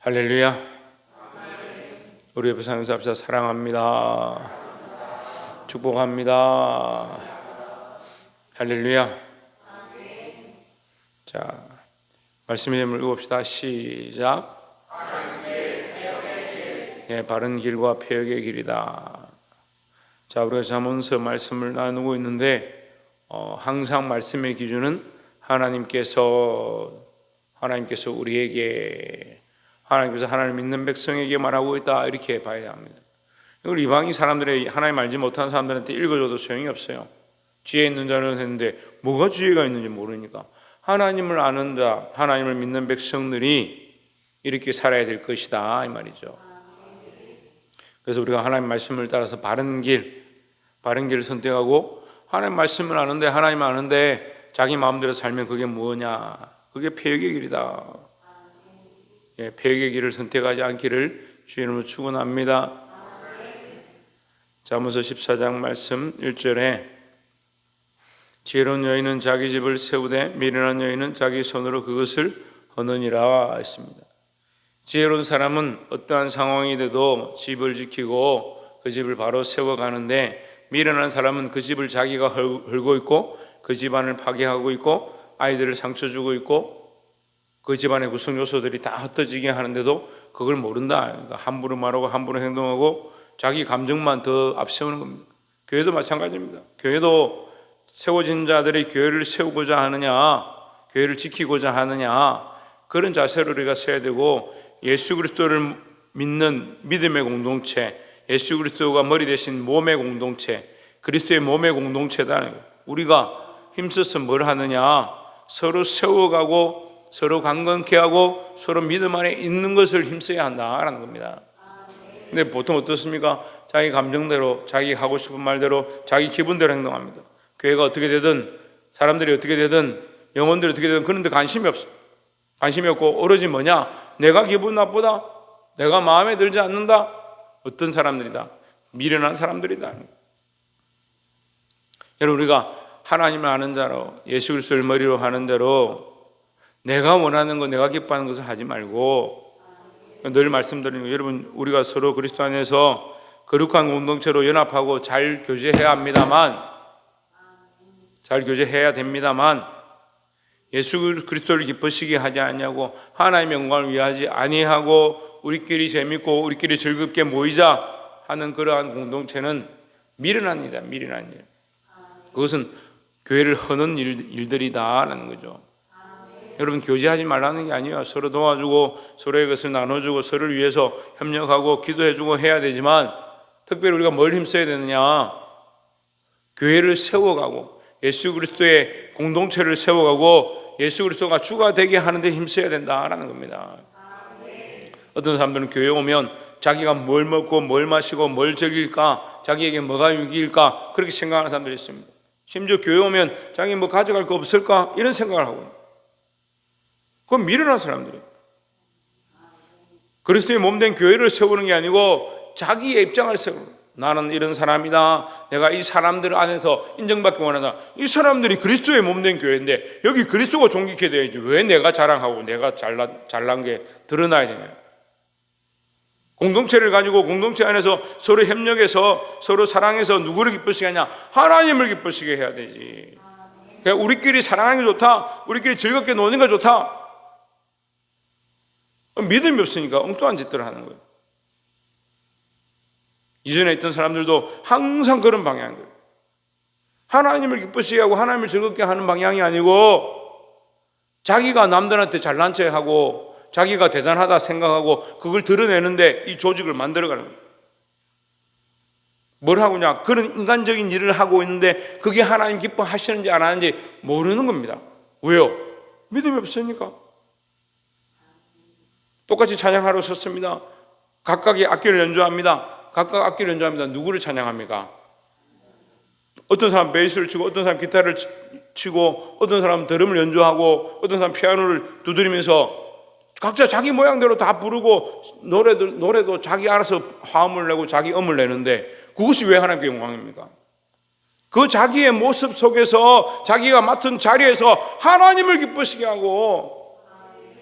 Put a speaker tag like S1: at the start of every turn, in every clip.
S1: 할렐루야. 우리 옆에 사는 사람들 사랑합니다. 축복합니다. 할렐루야. 자, 말씀의 제목을 읽어봅시다. 시작. 네, 바른 길과 폐역의 길이다. 자, 우리가 잠언서 말씀을 나누고 있는데 항상 말씀의 기준은 하나님께서 우리에게, 하나님께서 하나님을 믿는 백성에게 말하고 있다, 이렇게 봐야 합니다. 이걸 이방인 사람들이, 하나님 알지 못하는 사람들한테 읽어줘도 소용이 없어요. 지혜 있는 자는 했는데 뭐가 지혜가 있는지 모르니까. 하나님을 아는 자, 하나님을 믿는 백성들이 이렇게 살아야 될 것이다, 이 말이죠. 그래서 우리가 하나님 말씀을 따라서 바른 길을 선택하고, 하나님 말씀을 아는데, 하나님 아는데 자기 마음대로 살면 그게 뭐냐? 그게 폐역의 길이다. 폐역의 길을 선택하지 않기를 주의 이름으로 축원합니다. 잠언서 14장 말씀 1절에 지혜로운 여인은 자기 집을 세우되 미련한 여인은 자기 손으로 그것을 허느니라 했습니다. 지혜로운 사람은 어떠한 상황이 돼도 집을 지키고 그 집을 바로 세워가는데, 미련한 사람은 그 집을 자기가 헐고 있고 그 집안을 파괴하고 있고 아이들을 상처 주고 있고 그 집안의 구성 요소들이 다 흩어지게 하는데도 그걸 모른다. 그러니까 함부로 말하고 함부로 행동하고 자기 감정만 더 앞세우는 겁니다. 교회도 마찬가지입니다. 교회도 세워진 자들이 교회를 세우고자 하느냐, 교회를 지키고자 하느냐, 그런 자세로 우리가 서야 되고, 예수 그리스도를 믿는 믿음의 공동체, 예수 그리스도가 머리 대신 몸의 공동체, 그리스도의 몸의 공동체다. 우리가 힘써서 뭘 하느냐, 서로 세워가고 서로 강건케 하고 서로 믿음 안에 있는 것을 힘써야 한다라는 겁니다. 근데 보통 어떻습니까? 자기 감정대로, 자기 하고 싶은 말대로, 자기 기분대로 행동합니다. 교회가 어떻게 되든, 사람들이 어떻게 되든, 영혼들이 어떻게 되든 그런 데 관심이 없어. 관심이 없고 오로지 뭐냐? 내가 기분 나쁘다, 내가 마음에 들지 않는다. 어떤 사람들이다? 미련한 사람들이다. 여러분, 우리가 하나님을 아는 자로, 예수 그리스도를 머리로 하는 대로 내가 원하는 거, 내가 기뻐하는 것을 하지 말고, 늘 말씀드리는 거, 여러분, 우리가 서로 그리스도 안에서 거룩한 공동체로 연합하고 잘 교제해야 됩니다만, 예수 그리스도를 기쁘시게 하지 않냐고, 하나님의 영광을 위하지 아니하고 우리끼리 재밌고 우리끼리 즐겁게 모이자 하는 그러한 공동체는 미련한 일이다. 미련한 일. 그것은 교회를 허는 일들이다라는 거죠. 여러분, 교제하지 말라는 게 아니에요. 서로 도와주고 서로의 것을 나눠주고 서로를 위해서 협력하고 기도해주고 해야 되지만, 특별히 우리가 뭘 힘써야 되느냐? 교회를 세워가고 예수 그리스도의 공동체를 세워가고 예수 그리스도가 주가 되게 하는 데 힘써야 된다라는 겁니다. 어떤 사람들은 교회 오면 자기가 뭘 먹고 뭘 마시고 뭘 즐길까, 자기에게 뭐가 유익일까, 그렇게 생각하는 사람들이 있습니다. 심지어 교회 오면 자기 뭐 가져갈 거 없을까, 이런 생각을 하고 있습니다. 그건 미련한 사람들이에요. 그리스도의 몸된 교회를 세우는 게 아니고 자기의 입장을 세우는 거예요. 나는 이런 사람이다, 내가 이 사람들 안에서 인정받기 원한다. 이 사람들이 그리스도의 몸된 교회인데 여기 그리스도가 존귀케 되어야지, 왜 내가 자랑하고 내가 잘난 게 드러나야 되냐. 공동체를 가지고 공동체 안에서 서로 협력해서 서로 사랑해서 누구를 기쁘시게 하냐? 하나님을 기쁘시게 해야 되지. 그냥 우리끼리 사랑하는 게 좋다, 우리끼리 즐겁게 노는 게 좋다, 믿음이 없으니까 엉뚱한 짓들을 하는 거예요. 이전에 있던 사람들도 항상 그런 방향이에요. 하나님을 기쁘시게 하고 하나님을 즐겁게 하는 방향이 아니고, 자기가 남들한테 잘난 척하고 자기가 대단하다 생각하고 그걸 드러내는데 이 조직을 만들어가는 거예요. 뭘 하고냐? 그런 인간적인 일을 하고 있는데 그게 하나님 기뻐하시는지 안 하는지 모르는 겁니다. 왜요? 믿음이 없으니까. 똑같이 찬양하러 섰습니다. 각각의 악기를 연주합니다. 각각 악기를 연주합니다. 누구를 찬양합니까? 어떤 사람 베이스를 치고, 어떤 사람 기타를 치고, 어떤 사람 드럼을 연주하고, 어떤 사람 피아노를 두드리면서 각자 자기 모양대로 다 부르고, 노래도 자기 알아서 화음을 내고 자기 음을 내는데 그것이 왜 하나님께 영광입니까? 그 자기의 모습 속에서 자기가 맡은 자리에서 하나님을 기쁘시게 하고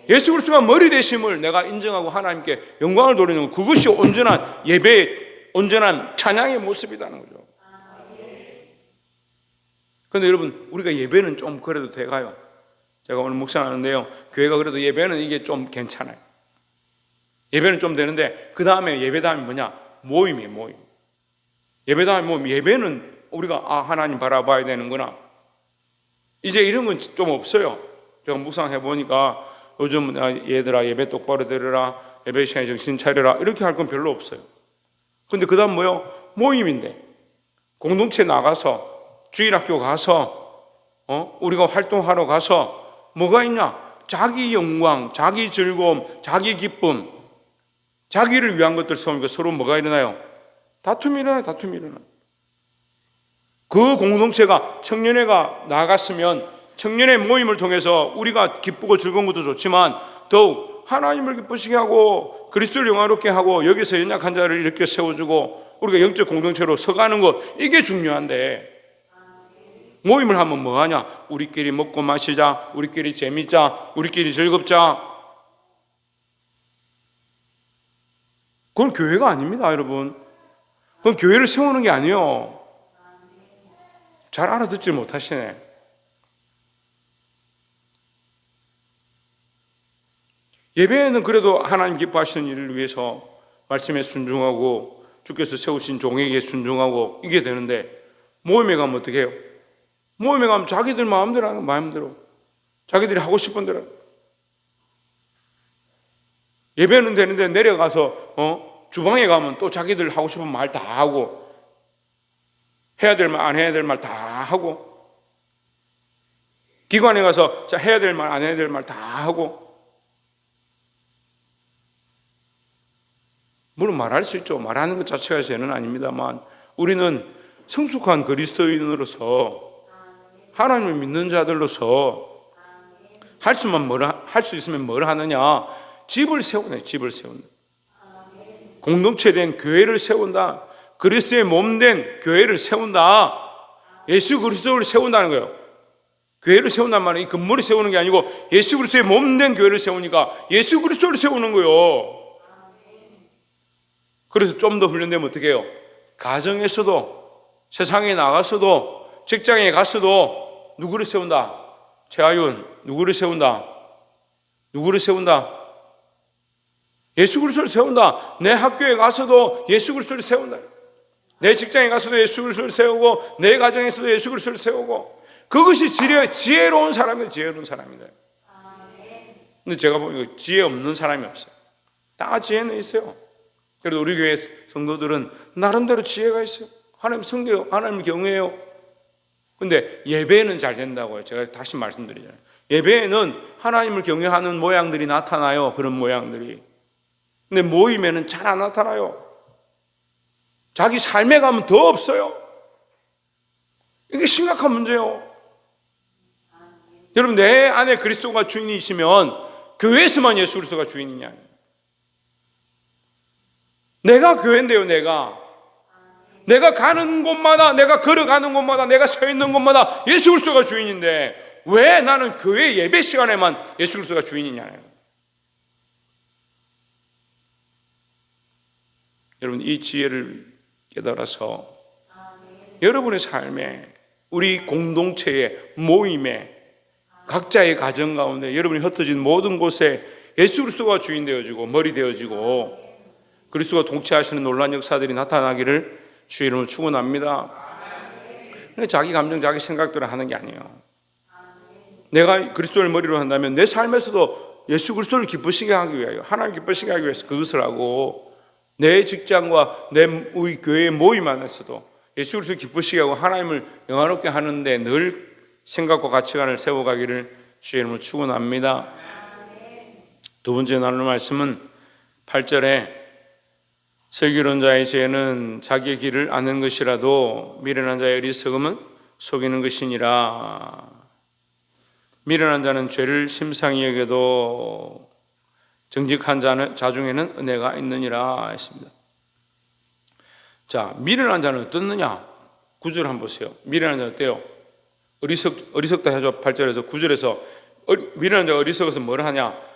S1: 예수 그리스도가 머리 되심을 내가 인정하고 하나님께 영광을 돌리는 것, 그것이 온전한 예배의 온전한 찬양의 모습이라는 거죠. 그런데 여러분, 우리가 예배는 좀 그래도 돼가요. 제가 오늘 묵상하는데요, 교회가 그래도 예배는 이게 좀 괜찮아요. 예배는 좀 되는데 그 다음에 예배 다음에 뭐냐? 모임이에요. 모임. 예배 다음에 모임. 예배는 우리가 하나님 바라봐야 되는구나. 이제 이런 건 좀 없어요. 제가 묵상해 보니까 요즘 얘들아 예배 똑바로 들으라, 예배 시간에 정신 차려라, 이렇게 할 건 별로 없어요. 근데 그 다음 뭐요? 모임인데 공동체 나가서 주일학교 가서 우리가 활동하러 가서 뭐가 있냐? 자기 영광, 자기 즐거움, 자기 기쁨, 자기를 위한 것들 세우니까 서로 뭐가 일어나요? 다툼이 일어나요. 다툼이 일어나요. 그 공동체가 청년회가 나갔으면 청년의 모임을 통해서 우리가 기쁘고 즐거운 것도 좋지만 더욱 하나님을 기쁘시게 하고 그리스도를 영화롭게 하고 여기서 연약한 자를 이렇게 세워주고 우리가 영적 공동체로 서가는 것, 이게 중요한데 모임을 하면 뭐하냐? 우리끼리 먹고 마시자, 우리끼리 재밌자, 우리끼리 즐겁자. 그건 교회가 아닙니다, 여러분. 그건 교회를 세우는 게 아니에요. 잘 알아듣지 못하시네. 예배는 그래도 하나님 기뻐하시는 일을 위해서 말씀에 순종하고 주께서 세우신 종에게 순종하고 이게 되는데, 모임에 가면 어떻게 해요? 모임에 가면 자기들 마음대로 하는 거, 마음대로 자기들이 하고 싶은 대로. 예배는 되는데 내려가서 주방에 가면 또 자기들 하고 싶은 말 다 하고, 해야 될 말 안 해야 될 말 다 하고, 기관에 가서 해야 될 말 안 해야 될 말 다 하고. 물론 말할 수 있죠. 말하는 것 자체가 죄는 아닙니다만 우리는 성숙한 그리스도인으로서 하나님을 믿는 자들로서 할 수 있으면 뭘 하느냐? 집을 세우네. 집을 세운다. 공동체된 교회를 세운다. 그리스도의 몸된 교회를 세운다. 예수 그리스도를 세운다는 거예요. 교회를 세운단 말은 이 건물을 세우는 게 아니고 예수 그리스도의 몸된 교회를 세우니까 예수 그리스도를 세우는 거예요. 그래서 좀 더 훈련되면 어떻게 해요? 가정에서도, 세상에 나가서도, 직장에 가서도 누구를 세운다? 최하윤, 누구를 세운다? 누구를 세운다? 예수 그리스도를 세운다. 내 학교에 가서도 예수 그리스도를 세운다. 내 직장에 가서도 예수 그리스도를 세우고, 내 가정에서도 예수 그리스도를 세우고. 그것이 지혜로운 사람이에요. 지혜로운 사람이다. 근데 제가 보면 지혜 없는 사람이 없어요. 다 지혜는 있어요. 그래도 우리 교회 성도들은 나름대로 지혜가 있어요. 하나님 섬겨요. 하나님을 경외해요. 근데 예배는 잘 된다고요. 제가 다시 말씀드리잖아요. 예배에는 하나님을 경외하는 모양들이 나타나요. 그런 모양들이. 근데 모임에는 잘 안 나타나요. 자기 삶에 가면 더 없어요. 이게 심각한 문제예요. 여러분, 내 안에 그리스도가 주인이시면 교회에서만 예수 그리스도가 주인이냐? 내가 교회인데요. 내가 가는 곳마다, 내가 걸어가는 곳마다, 내가 서 있는 곳마다 예수 그리스도가 주인인데 왜 나는 교회 예배 시간에만 예수 그리스도가 주인이냐요. 여러분, 이 지혜를 깨달아서 여러분의 삶에, 우리 공동체의 모임에, 각자의 가정 가운데, 여러분이 흩어진 모든 곳에 예수 그리스도가 주인 되어지고 머리 되어지고 그리스도가 통치하시는 놀라운 역사들이 나타나기를 주의 이름으로 축원합니다. 근데 자기 감정, 자기 생각대로 하는 게 아니에요. 내가 그리스도를 머리로 한다면 내 삶에서도 예수 그리스도를 기쁘시게 하기 위하여, 하나님 기쁘시게 하기 위해서 그것을 하고, 내 직장과 우리 교회의 모임 안에서도 예수 그리스도를 기쁘시게 하고 하나님을 영화롭게 하는데 늘 생각과 가치관을 세워가기를 주의 이름으로 축원합니다. 두 번째 나눌 말씀은 8절에 슬기로운 자의 죄는 자기의 길을 아는 것이라도 미련한 자의 어리석음은 속이는 것이니라. 미련한 자는 죄를 심상히 여겨도 정직한 자 중에는 은혜가 있느니라 했습니다. 자, 미련한 자는 어떻느냐? 9절 한번 보세요. 미련한 자는 어때요? 어리석다 하죠. 8절에서 9절에서 미련한 자가 어리석어서 뭘 하냐?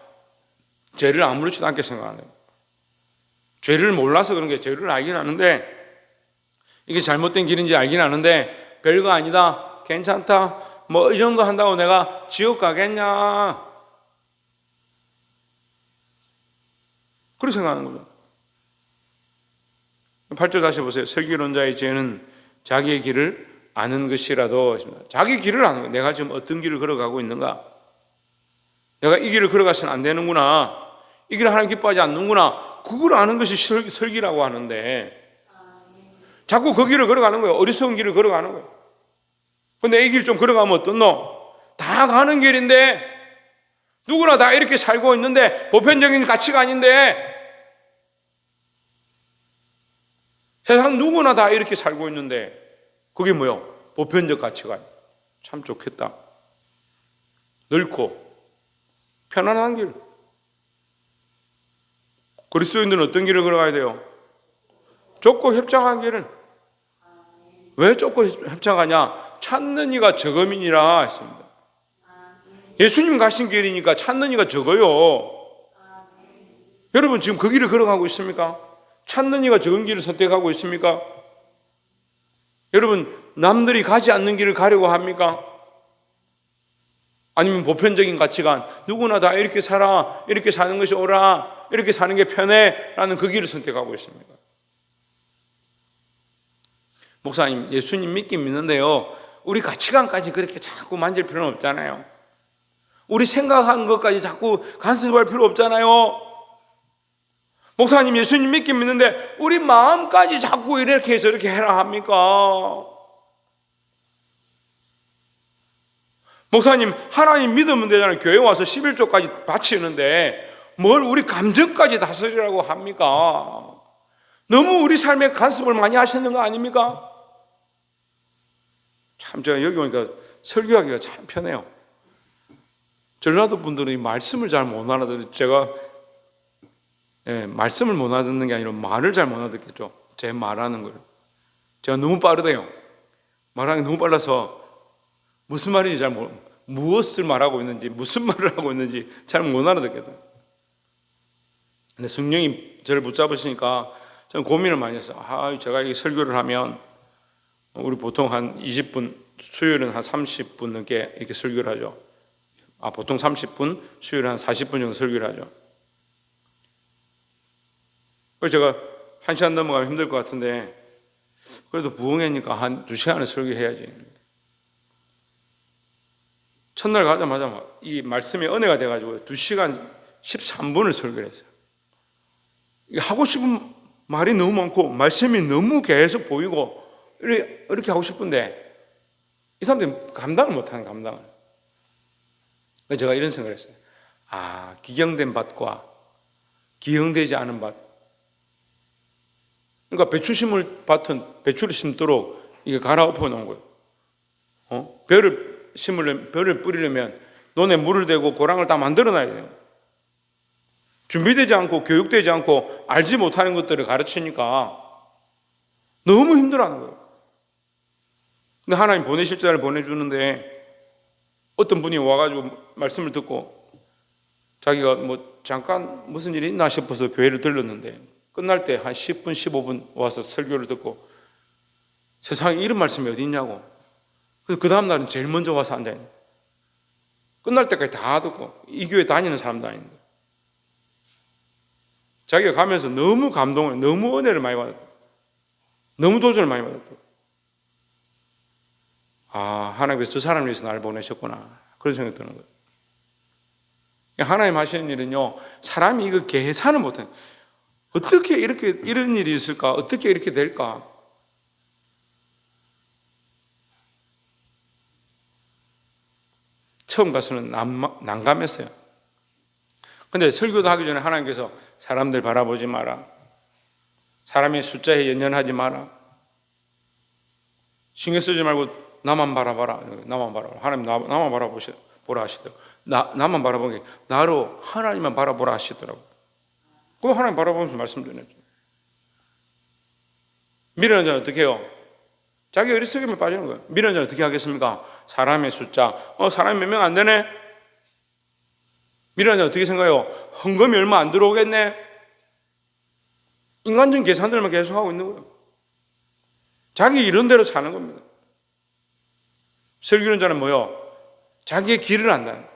S1: 죄를 아무렇지도 않게 생각하는 거예요. 죄를 몰라서 그런 게, 죄를 알긴 아는데 이게 잘못된 길인지 알긴 아는데 별거 아니다, 괜찮다, 뭐 이 정도 한다고 내가 지옥 가겠냐, 그렇게 생각하는 거죠. 8절 다시 보세요. 설교론자의 죄는 자기의 길을 아는 것이라도, 자기 길을 아는 거예요. 내가 지금 어떤 길을 걸어가고 있는가, 내가 이 길을 걸어가서는 안 되는구나, 이 길을 하나님 기뻐하지 않는구나, 그걸 아는 것이 설기라고 하는데 자꾸 그 길을 걸어가는 거예요. 어리석은 길을 걸어가는 거예요. 근데 이 길 좀 걸어가면 어떻노? 다 가는 길인데, 누구나 다 이렇게 살고 있는데, 보편적인 가치관인데, 세상 누구나 다 이렇게 살고 있는데, 그게 뭐요? 보편적 가치관. 참 좋겠다. 넓고 편안한 길. 그리스도인들은 어떤 길을 걸어가야 돼요? 좁고 협착한 길을. 왜 좁고 협착하냐? 찾는 이가 적음이니라 했습니다. 예수님 가신 길이니까 찾는 이가 적어요. 여러분 지금 그 길을 걸어가고 있습니까? 찾는 이가 적은 길을 선택하고 있습니까? 여러분 남들이 가지 않는 길을 가려고 합니까? 아니면 보편적인 가치관, 누구나 다 이렇게 살아, 이렇게 사는 것이 옳아, 이렇게 사는 게 편해 라는 그 길을 선택하고 있습니다. 목사님, 예수님 믿긴 믿는데요, 우리 가치관까지 그렇게 자꾸 만질 필요는 없잖아요. 우리 생각한 것까지 자꾸 간섭할 필요 없잖아요. 목사님, 예수님 믿긴 믿는데 우리 마음까지 자꾸 이렇게 해서 이렇게 해라 합니까? 목사님, 하나님 믿으면 되잖아요. 교회 와서 11조까지 바치는데 뭘 우리 감정까지 다스리라고 합니까? 너무 우리 삶에 간섭을 많이 하시는 거 아닙니까? 참 제가 여기 오니까 설교하기가 참 편해요. 전라도 분들은 이 말씀을 잘 못 알아들어요. 제가 말씀을 못 알아듣는 게 아니라 말을 잘 못 알아듣겠죠. 제 말하는 걸. 제가 너무 빠르대요. 말하는 게 너무 빨라서 무슨 말인지 잘 무엇을 말하고 있는지, 무슨 말을 하고 있는지 잘 못 알아듣겠어요. 근데 성령이 저를 붙잡으시니까 저는 고민을 많이 했어요. 제가 이 설교를 하면 우리 보통 한 20분, 수요일은 한 30분 넘게 이렇게 설교를 하죠. 보통 30분, 수요일은 한 40분 정도 설교를 하죠. 그래서 제가 1시간 넘어가면 힘들 것 같은데 그래도 부흥회니까 한 2시간을 설교해야지. 첫날 가자마자 이 말씀이 은혜가 돼가지고 2시간 13분을 설교를 했어요. 하고 싶은 말이 너무 많고 말씀이 너무 계속 보이고 이렇게 하고 싶은데 이 사람들이 감당을 못하는, 감당을. 그래서 제가 이런 생각을 했어요. 기경된 밭과 기경되지 않은 밭. 그러니까 배추 심을 밭은 배추를 심도록 이게 갈아엎어 놓은 거예요. 벼를 뿌리려면 논에 물을 대고 고랑을 다 만들어 놔야 돼요. 준비되지 않고 교육되지 않고 알지 못하는 것들을 가르치니까 너무 힘들어하는 거예요. 근데 하나님 보내실 자를 보내주는데 어떤 분이 와가지고 말씀을 듣고 자기가 뭐 잠깐 무슨 일이 있나 싶어서 교회를 들렀는데 끝날 때 한 10분 15분 와서 설교를 듣고 세상에 이런 말씀이 어디 있냐고. 그래서 그 다음 날은 제일 먼저 와서 앉아있는 거예요. 끝날 때까지 다 듣고 이 교회 다니는 사람도 아닌데 자기가 가면서 너무 감동을, 너무 은혜를 많이 받았다, 너무 도전을 많이 받았다. 하나님께서 저 사람을 위해서 나를 보내셨구나, 그런 생각이 드는 거예요. 하나님 하시는 일은요, 사람이 이거 계산을 못해. 어떻게 이런 일이 있을까? 어떻게 이렇게 될까? 처음 가서는 난감했어요. 근데 설교도 하기 전에 하나님께서 사람들 바라보지 마라, 사람의 숫자에 연연하지 마라, 신경 쓰지 말고 나만 바라봐라. 나만 바라봐라. 하나님 나만 바라보라 하시더라고요. 나만 바라보는 게 나로 하나님만 바라보라 하시더라고요. 그 하나님 바라보면서 말씀드렸죠. 미련한 자는 어떻게 해요? 자기 어리석음에 빠지는 거예요. 미련한 자는 어떻게 하겠습니까? 사람의 숫자. 사람이 몇 명 안 되네? 미련한 자 어떻게 생각해요? 헌금이 얼마 안 들어오겠네? 인간적인 계산들만 계속하고 있는 거예요. 자기 이런 대로 사는 겁니다. 슬기로운 자는 뭐요? 자기의 길을 안다는 거예요.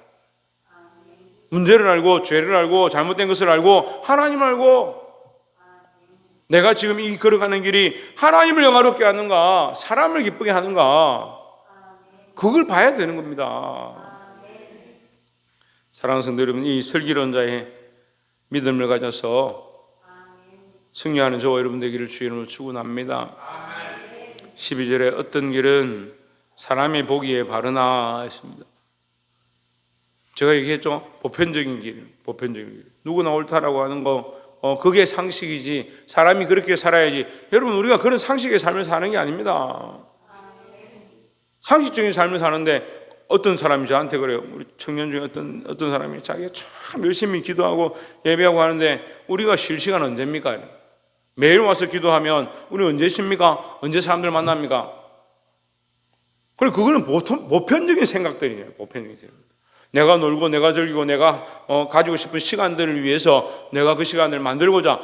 S1: 문제를 알고 죄를 알고 잘못된 것을 알고 하나님을 알고 내가 지금 이 걸어가는 길이 하나님을 영화롭게 하는가 사람을 기쁘게 하는가 그걸 봐야 되는 겁니다. 사랑하는 성도 여러분, 이 슬기로운 자의 믿음을 가져서 승리하는 저와 여러분 되기를 주의 이름으로 축원합니다. 12절에 어떤 길은 사람이 보기에 바르나 했습니다. 제가 얘기했죠. 보편적인 길, 보편적인 길. 누구나 옳다라고 하는 거, 그게 상식이지. 사람이 그렇게 살아야지. 여러분, 우리가 그런 상식의 삶을 사는 게 아닙니다. 상식적인 삶을 사는데 어떤 사람이 저한테 그래요. 우리 청년 중에 어떤 사람이 자기가 참 열심히 기도하고 예배하고 하는데 우리가 쉴 시간 언제입니까? 매일 와서 기도하면 우리 언제 쉽니까? 언제 사람들 만납니까? 그래, 그거는 보편적인 생각들이에요. 보편적인 생각. 내가 놀고 내가 즐기고 내가 가지고 싶은 시간들을 위해서 내가 그 시간을 만들고자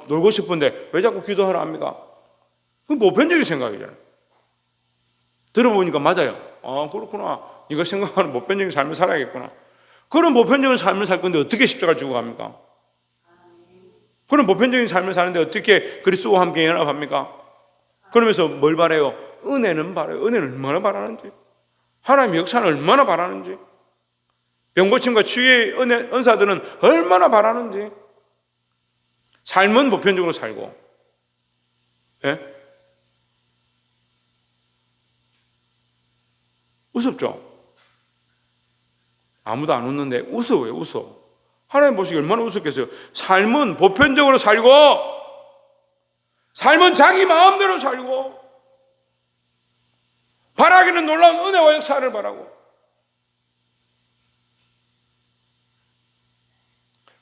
S1: 놀고 싶은데 왜 자꾸 기도하라 합니까? 그건 보편적인 생각이잖아요. 들어보니까 맞아요. 아, 그렇구나. 네가 생각하는 보편적인 삶을 살아야겠구나. 그런 보편적인 삶을 살 건데 어떻게 십자가를 지고 갑니까? 그런 보편적인 삶을 사는데 어떻게 그리스도와 함께 연합합니까? 그러면서 뭘 바라요? 은혜는 바라요. 은혜는 얼마나 바라는지, 하나님의 역사는 얼마나 바라는지, 병고침과 치유의 은사들은 얼마나 바라는지. 삶은 보편적으로 살고, 예? 우습죠? 아무도 안 웃는데 웃어요, 웃어. 하나님 보시기 얼마나 우습겠어요? 삶은 보편적으로 살고, 삶은 자기 마음대로 살고, 바라기는 놀라운 은혜와 역사를 바라고.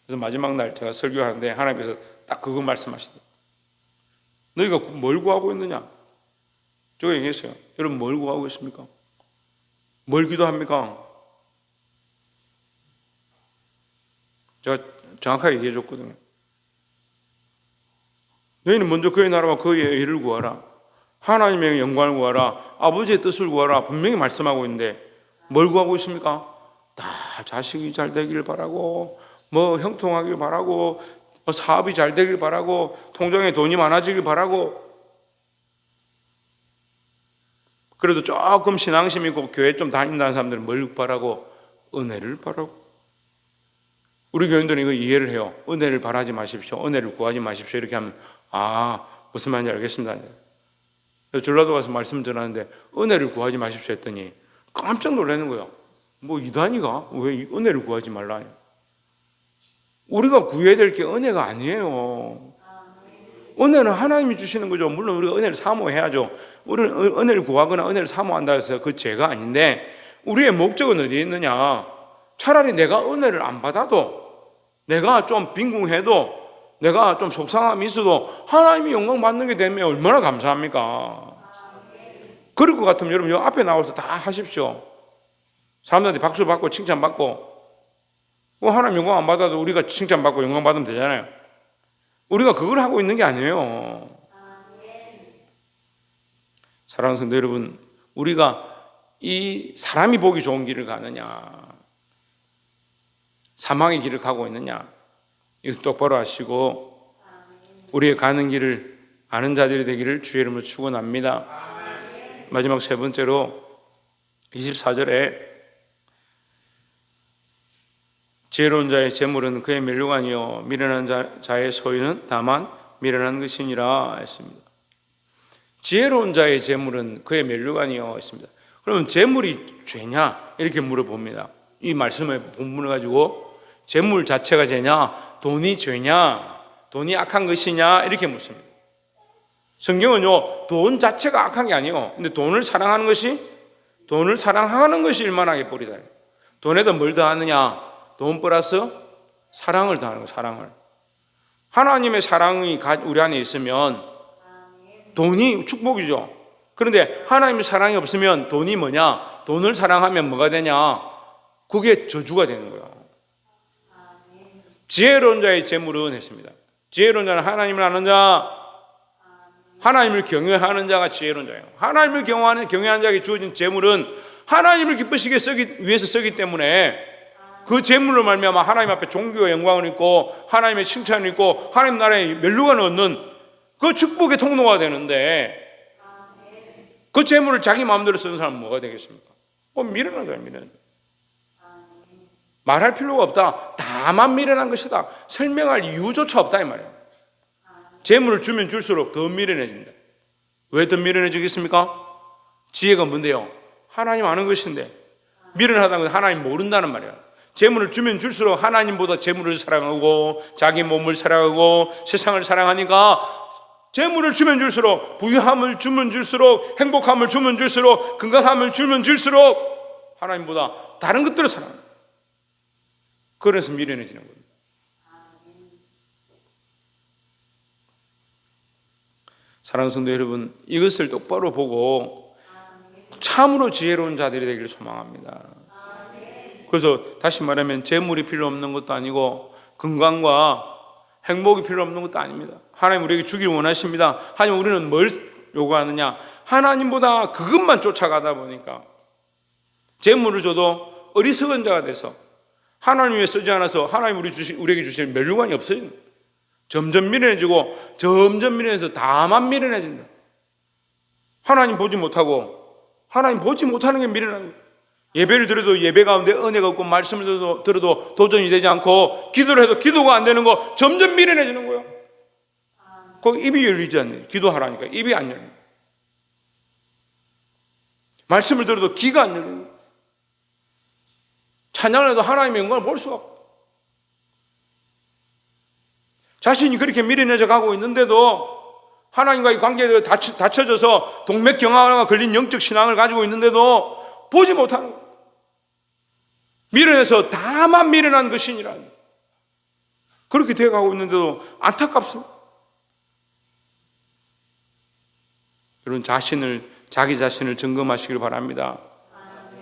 S1: 그래서 마지막 날 제가 설교하는데 하나님께서 딱 그거 말씀하시더라고요. 너희가 뭘 구하고 있느냐? 제가 얘기했어요. 여러분 뭘 구하고 있습니까? 뭘 기도합니까? 제가 정확하게 얘기해 줬거든요. 너희는 먼저 그의 나라와 그의 의를 구하라. 하나님의 영광을 구하라. 아버지의 뜻을 구하라. 분명히 말씀하고 있는데 뭘 구하고 있습니까? 다 자식이 잘 되기를 바라고, 뭐 형통하길 바라고, 사업이 잘 되길 바라고, 통장에 돈이 많아지길 바라고. 그래도 조금 신앙심 있고 교회 좀 다닌다는 사람들은 뭘 바라고? 은혜를 바라고. 우리 교인들은 이거 이해를 해요. 은혜를 바라지 마십시오. 은혜를 구하지 마십시오. 이렇게 하면 무슨 말인지 알겠습니다. 전라도 가서 말씀 전하는데 은혜를 구하지 마십시오 했더니 깜짝 놀라는 거예요. 뭐 이단이가 왜 은혜를 구하지 말라? 우리가 구해야 될 게 은혜가 아니에요. 은혜는 하나님이 주시는 거죠. 물론 우리가 은혜를 사모해야죠. 우리는 은혜를 구하거나 은혜를 사모한다 해서 그 죄가 아닌데, 우리의 목적은 어디에 있느냐? 차라리 내가 은혜를 안 받아도, 내가 좀 빈궁해도, 내가 좀 속상함이 있어도 하나님이 영광 받는 게 되면 얼마나 감사합니까? 그럴 것 같으면 여러분 여기 앞에 나와서 다 하십시오. 사람들한테 박수 받고 칭찬 받고. 하나님 영광 안 받아도 우리가 칭찬 받고 영광 받으면 되잖아요. 우리가 그걸 하고 있는 게 아니에요. 사랑하는 성도 여러분, 우리가 이 사람이 보기 좋은 길을 가느냐, 사망의 길을 가고 있느냐, 이것을 똑바로 아시고 우리의 가는 길을 아는 자들이 되기를 주의 이름으로 축원합니다. 마지막 세 번째로 24절에 지혜로운 자의 재물은 그의 멸류관이요 미련한 자의 소유는 다만 미련한 것이니라 했습니다. 지혜로운 자의 재물은 그의 멸류관이요 했습니다. 그러면 재물이 죄냐? 이렇게 물어봅니다. 이 말씀의 본문을 가지고 재물 자체가 죄냐? 돈이 죄냐? 돈이 악한 것이냐? 이렇게 묻습니다. 성경은요, 돈 자체가 악한 게 아니에요. 근데 돈을 사랑하는 것이 일만하게 뿌리다. 돈에다 뭘 더하느냐? 돈 플러스 사랑을 더하는 거예요. 사랑을. 하나님의 사랑이 우리 안에 있으면 돈이 축복이죠. 그런데 하나님의 사랑이 없으면 돈이 뭐냐? 돈을 사랑하면 뭐가 되냐? 그게 저주가 되는 거예요. 지혜로운 자의 재물은 했습니다. 지혜로운 자는 하나님을 아는 자, 하나님을 경외하는 자가 지혜로운 자예요. 하나님을 경외하는 자에게 주어진 재물은 하나님을 기쁘시게 위해서 쓰기 때문에 그 재물로 말미암아 하나님 앞에 존귀와 영광을 입고 하나님의 칭찬을 입고 하나님 나라의 멸류관을 얻는 그 축복의 통로가 되는데, 그 재물을 자기 마음대로 쓰는 사람은 뭐가 되겠습니까? 미련한 거예요. 미련. 말할 필요가 없다. 다만 미련한 것이다. 설명할 이유조차 없다 이 말이에요. 재물을 주면 줄수록 더 미련해진다. 왜 더 미련해지겠습니까? 지혜가 뭔데요? 하나님 아는 것인데, 미련하다는 것은 하나님 모른다는 말이에요. 재물을 주면 줄수록 하나님보다 재물을 사랑하고 자기 몸을 사랑하고 세상을 사랑하니까, 재물을 주면 줄수록, 부유함을 주면 줄수록, 행복함을 주면 줄수록, 건강함을 주면 줄수록 하나님보다 다른 것들을 사랑합니다. 그래서 미련해지는 겁니다. 사랑하는 성도 여러분, 이것을 똑바로 보고 참으로 지혜로운 자들이 되기를 소망합니다. 그래서 다시 말하면 재물이 필요 없는 것도 아니고 건강과 행복이 필요 없는 것도 아닙니다. 하나님 우리에게 주기를 원하십니다. 하지만 우리는 뭘 요구하느냐? 하나님보다 그것만 쫓아가다 보니까 재물을 줘도 어리석은 자가 돼서 하나님 위해 쓰지 않아서 하나님 우리에게 주실 멸류관이 없어진다. 점점 미련해지고 점점 미련해서 다만 미련해진다. 하나님 보지 못하고, 하나님 보지 못하는 게 미련한 거예요. 예배를 드려도 예배 가운데 은혜가 없고, 말씀을 들어도 도전이 되지 않고, 기도를 해도 기도가 안 되는 거, 점점 미련해지는 거예요. 거기 입이 열리지 않는, 기도하라니까 입이 안 열려요. 말씀을 들어도 귀가 안 열려요. 찬양을 해도 하나님의 영광을 볼 수가 없고, 자신이 그렇게 미련해져 가고 있는데도, 하나님과의 관계가 닫혀져서 동맥경화가 걸린 영적 신앙을 가지고 있는데도 보지 못하는 거예요. 미련해서 다만 미련한 것이니라. 그렇게 되어가고 있는데도 안타깝습니다. 여러분, 자기 자신을 점검하시길 바랍니다.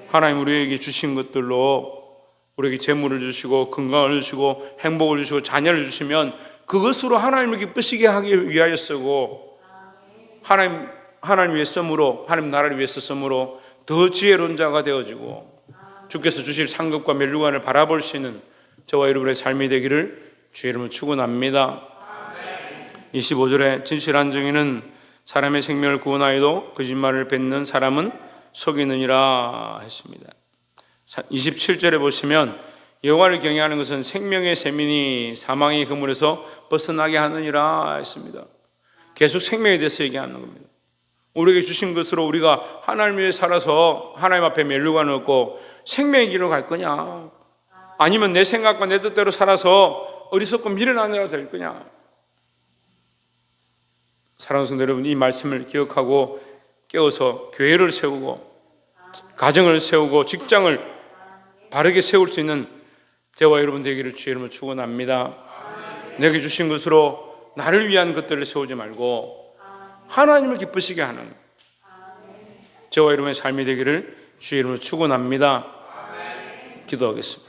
S1: 하나님 우리에게 주신 것들로 우리에게 재물을 주시고 건강을 주시고 행복을 주시고 자녀를 주시면 그것으로 하나님을 기쁘시게 하기 위하여 쓰고, 하나님 위해 쓰므로, 하나님 나라를 위해서 쓰므로 더 지혜로운 자가 되어지고 주께서 주실 상급과 멸류관을 바라볼 수 있는 저와 여러분의 삶이 되기를 주의 이름으로 축원합니다. 25절에 진실한 정의는 사람의 생명을 구원하여도 거짓말을 뱉는 사람은 속이느니라 했습니다. 27절에 보시면 여호와를 경외하는 것은 생명의 셈이니 사망의 그물에서 벗어나게 하느니라 했습니다. 계속 생명에 대해서 얘기하는 겁니다. 우리에게 주신 것으로 우리가 하나님 위해 살아서 하나님 앞에 멸류관을 얻고 생명의 길로 갈 거냐, 아니면 내 생각과 내 뜻대로 살아서 어리석고 미련한 자가 될 거냐. 사랑하는 성도 여러분, 이 말씀을 기억하고 깨어서 교회를 세우고 가정을 세우고 직장을 바르게 세울 수 있는 저와 여러분 되기를 주의 이름으로 축원합니다. 내게 주신 것으로 나를 위한 것들을 세우지 말고 하나님을 기쁘시게 하는 저와 여러분의 삶이 되기를 주의 이름으로 축원합니다. 기도하겠습니다.